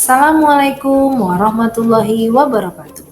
Assalamualaikum warahmatullahi wabarakatuh.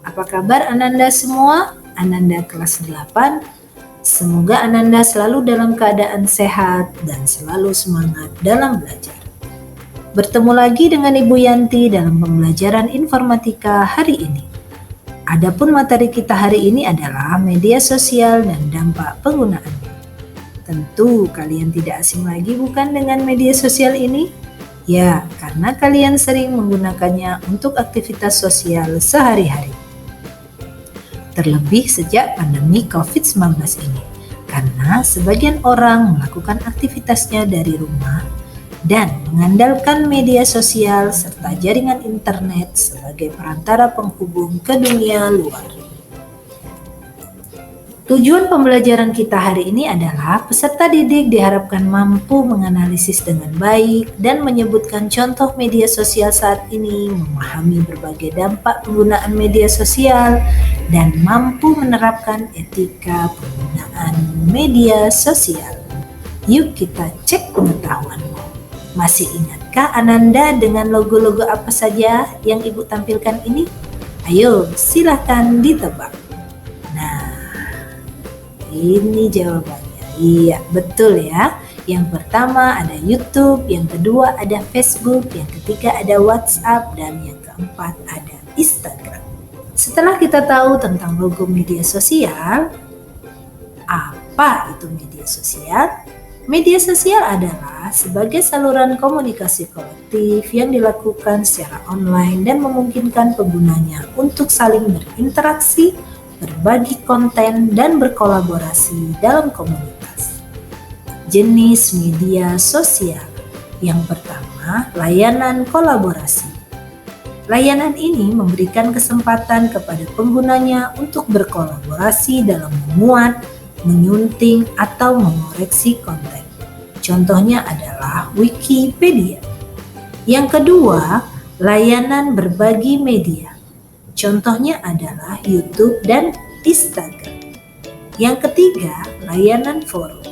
Apa kabar Ananda semua? Ananda kelas 8. Semoga Ananda selalu dalam keadaan sehat dan selalu semangat dalam belajar. Bertemu lagi dengan Ibu Yanti dalam pembelajaran informatika hari ini. Adapun materi kita hari ini adalah media sosial dan dampak penggunaannya. Tentu kalian tidak asing lagi bukan dengan media sosial ini? Ya, karena kalian sering menggunakannya untuk aktivitas sosial sehari-hari. Terlebih sejak pandemi COVID-19 ini, karena sebagian orang melakukan aktivitasnya dari rumah dan mengandalkan media sosial serta jaringan internet sebagai perantara penghubung ke dunia luar. Tujuan pembelajaran kita hari ini adalah peserta didik diharapkan mampu menganalisis dengan baik dan menyebutkan contoh media sosial saat ini, memahami berbagai dampak penggunaan media sosial, dan mampu menerapkan etika penggunaan media sosial. Yuk kita cek pengetahuanmu. Masih ingatkah Ananda dengan logo-logo apa saja yang Ibu tampilkan ini? Ayo, silahkan ditebak. Nah, ini jawabannya. Iya, betul ya. Yang pertama ada YouTube, yang kedua ada Facebook, yang ketiga ada WhatsApp, dan yang keempat ada Instagram. Setelah kita tahu tentang logo media sosial, apa itu media sosial? Media sosial adalah sebagai saluran komunikasi kolektif yang dilakukan secara online dan memungkinkan penggunanya untuk saling berinteraksi, berbagi konten, dan berkolaborasi dalam komunitas. Jenis media sosial. Yang pertama, layanan kolaborasi. Layanan ini memberikan kesempatan kepada penggunanya untuk berkolaborasi dalam memuat, menyunting, atau mengoreksi konten. Contohnya adalah Wikipedia. Yang kedua, layanan berbagi media. Contohnya adalah YouTube dan Instagram. Yang ketiga, layanan forum.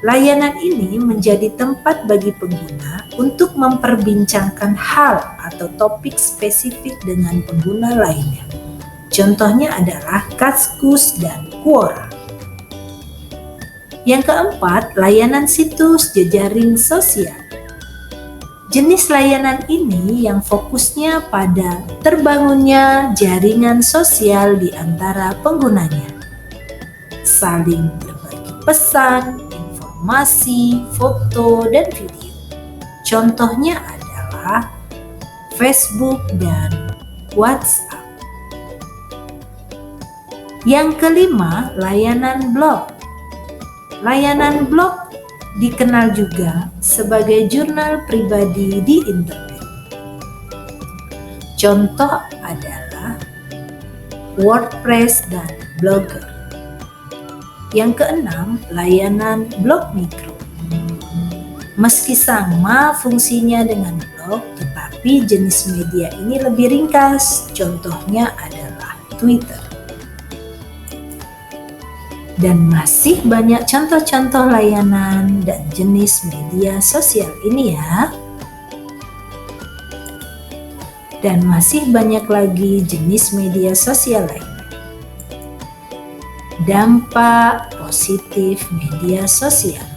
Layanan ini menjadi tempat bagi pengguna untuk memperbincangkan hal atau topik spesifik dengan pengguna lainnya. Contohnya adalah Kaskus dan Quora. Yang keempat, layanan situs jejaring sosial. Jenis layanan ini yang fokusnya pada terbangunnya jaringan sosial di antara penggunanya. Saling berbagi pesan, informasi, foto, dan video. Contohnya adalah Facebook dan WhatsApp. Yang kelima, layanan blog. Layanan blog dikenal juga sebagai jurnal pribadi di internet. Contoh adalah WordPress dan Blogger. Yang keenam, layanan blog mikro. Meski sama fungsinya dengan blog, tetapi jenis media ini lebih ringkas. Contohnya adalah Twitter. Dan masih banyak contoh-contoh layanan dan jenis media sosial ini ya. Dan masih banyak lagi jenis media sosial lain. Dampak positif media sosial.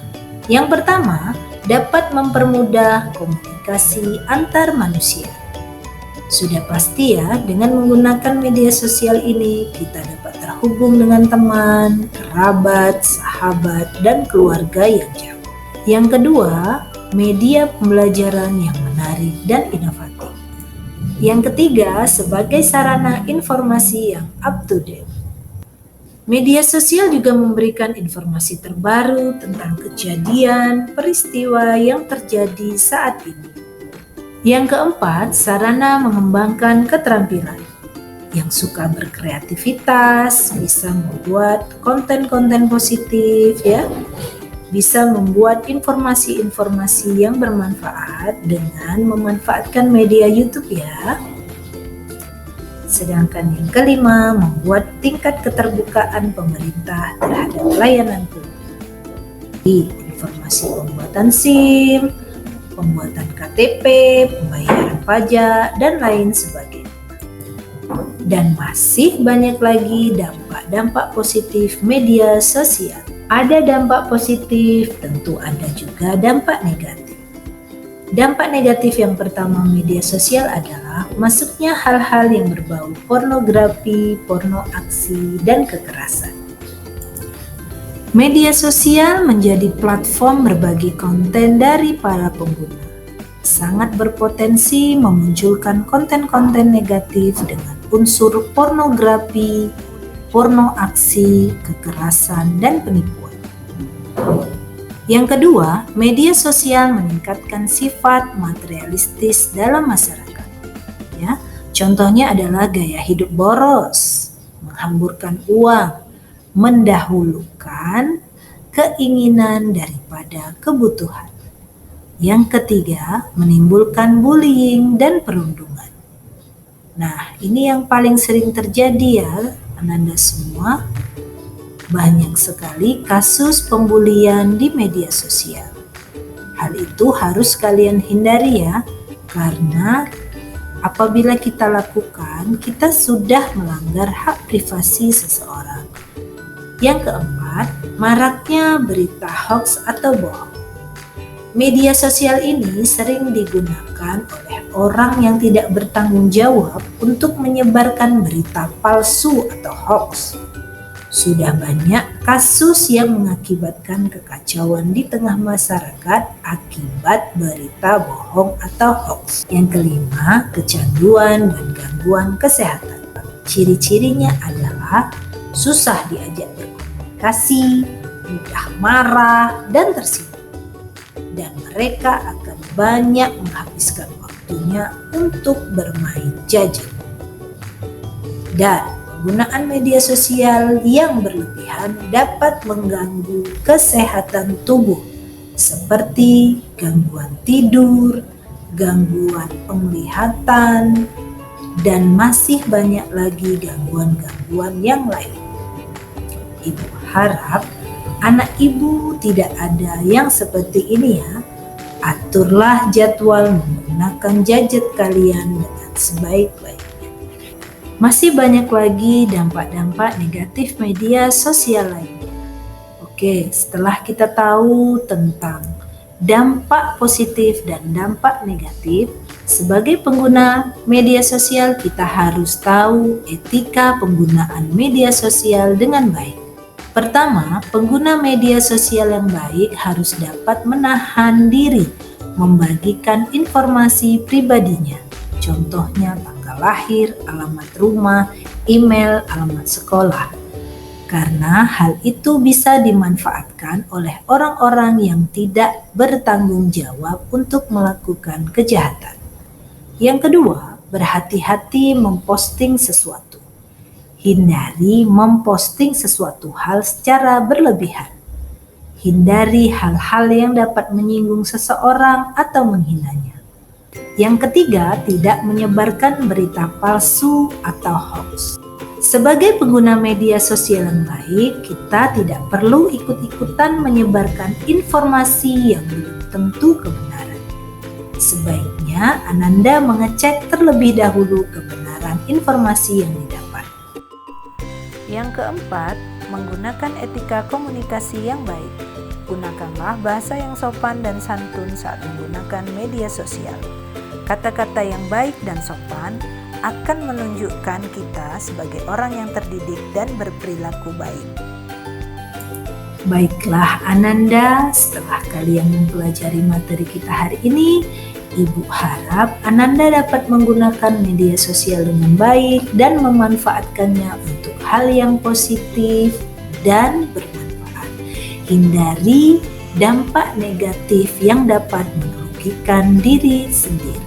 Yang pertama, dapat mempermudah komunikasi antar manusia. Sudah pasti ya, dengan menggunakan media sosial ini kita dapat terhubung dengan teman, kerabat, sahabat, dan keluarga yang jauh. Yang kedua, media pembelajaran yang menarik dan inovatif. Yang ketiga, sebagai sarana informasi yang up to date. Media sosial juga memberikan informasi terbaru tentang kejadian, peristiwa yang terjadi saat ini. Yang keempat, sarana mengembangkan keterampilan. Yang suka berkreativitas bisa membuat konten-konten positif ya. Bisa membuat informasi-informasi yang bermanfaat dengan memanfaatkan media YouTube ya. Sedangkan yang kelima, membuat tingkat keterbukaan pemerintah terhadap layanan publik. Informasi pembuatan SIM, pembuatan KTP, pembayaran pajak, dan lain sebagainya. Dan masih banyak lagi dampak-dampak positif media sosial. Ada dampak positif, tentu ada juga dampak negatif. Dampak negatif yang pertama media sosial adalah masuknya hal-hal yang berbau pornografi, porno aksi, dan kekerasan. Media sosial menjadi platform berbagi konten dari para pengguna. Sangat berpotensi memunculkan konten-konten negatif dengan unsur pornografi, porno aksi, kekerasan, dan penipuan. Yang kedua, media sosial meningkatkan sifat materialistis dalam masyarakat. Ya, contohnya adalah gaya hidup boros, menghamburkan uang, mendahulukan keinginan daripada kebutuhan. Yang ketiga, menimbulkan bullying dan perundungan. Nah, ini yang paling sering terjadi ya, Ananda semua. Banyak sekali kasus pembulian di media sosial. Hal itu harus kalian hindari ya, karena apabila kita lakukan, kita sudah melanggar hak privasi seseorang. Yang keempat, maraknya berita hoax atau bohong. Media sosial ini sering digunakan oleh orang yang tidak bertanggung jawab untuk menyebarkan berita palsu atau hoax. Sudah banyak kasus yang mengakibatkan kekacauan di tengah masyarakat akibat berita bohong atau hoax. Yang kelima, kecanduan dan gangguan kesehatan. Ciri-cirinya adalah susah diajak berkomunikasi, mudah marah, dan tersinggung. Dan mereka akan banyak menghabiskan waktunya untuk bermain gadget. Dan penggunaan media sosial yang berlebihan dapat mengganggu kesehatan tubuh seperti gangguan tidur, gangguan penglihatan, dan masih banyak lagi gangguan-gangguan yang lain. Ibu harap anak ibu tidak ada yang seperti ini ya. Aturlah jadwal menggunakan gadget kalian dengan sebaik-baiknya. Masih banyak lagi dampak-dampak negatif media sosial lainnya. Oke, setelah kita tahu tentang dampak positif dan dampak negatif, sebagai pengguna media sosial kita harus tahu etika penggunaan media sosial dengan baik. Pertama, pengguna media sosial yang baik harus dapat menahan diri membagikan informasi pribadinya. Contohnya tanggal lahir, alamat rumah, email, alamat sekolah. Karena hal itu bisa dimanfaatkan oleh orang-orang yang tidak bertanggung jawab untuk melakukan kejahatan. Yang kedua, berhati-hati memposting sesuatu. Hindari memposting sesuatu hal secara berlebihan. Hindari hal-hal yang dapat menyinggung seseorang atau menghinanya. Yang ketiga, tidak menyebarkan berita palsu atau hoax. Sebagai pengguna media sosial yang baik, kita tidak perlu ikut-ikutan menyebarkan informasi yang belum tentu kebenaran. Sebaiknya Ananda mengecek terlebih dahulu kebenaran informasi yang didapat. Yang keempat, menggunakan etika komunikasi yang baik. Gunakanlah bahasa yang sopan dan santun saat menggunakan media sosial. Kata-kata yang baik dan sopan akan menunjukkan kita sebagai orang yang terdidik dan berperilaku baik. Baiklah Ananda, setelah kalian mempelajari materi kita hari ini, Ibu harap Ananda dapat menggunakan media sosial dengan baik dan memanfaatkannya untuk hal yang positif dan bermanfaat. Hindari dampak negatif yang dapat merugikan diri sendiri.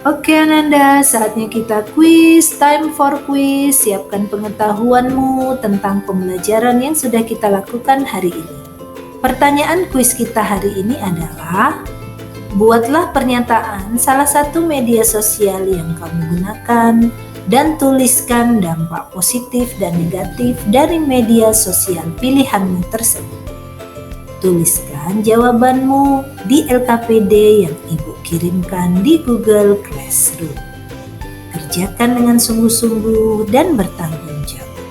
Oke Ananda, saatnya kita quiz. Time for quiz. Siapkan pengetahuanmu tentang pembelajaran yang sudah kita lakukan hari ini. Pertanyaan quiz kita hari ini adalah, buatlah pernyataan salah satu media sosial yang kamu gunakan dan tuliskan dampak positif dan negatif dari media sosial pilihanmu tersebut. Tuliskan jawabanmu di LKPD yang Ibu kirimkan di Google Classroom. Kerjakan dengan sungguh-sungguh dan bertanggung jawab.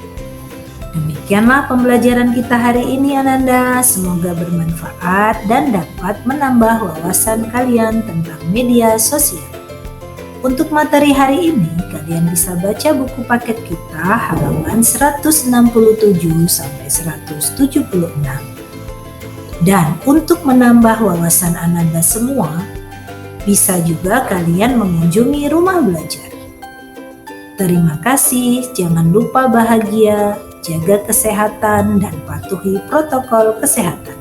Demikianlah pembelajaran kita hari ini Ananda, semoga bermanfaat dan dapat menambah wawasan kalian tentang media sosial. Untuk materi hari ini, kalian bisa baca buku paket kita halaman 167 sampai 176. Dan untuk menambah wawasan Ananda semua, bisa juga kalian mengunjungi rumah belajar. Terima kasih, jangan lupa bahagia, jaga kesehatan, dan patuhi protokol kesehatan.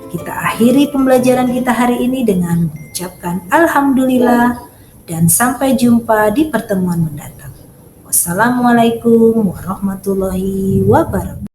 Kita akhiri pembelajaran kita hari ini dengan mengucapkan Alhamdulillah dan sampai jumpa di pertemuan mendatang. Wassalamualaikum warahmatullahi wabarakatuh.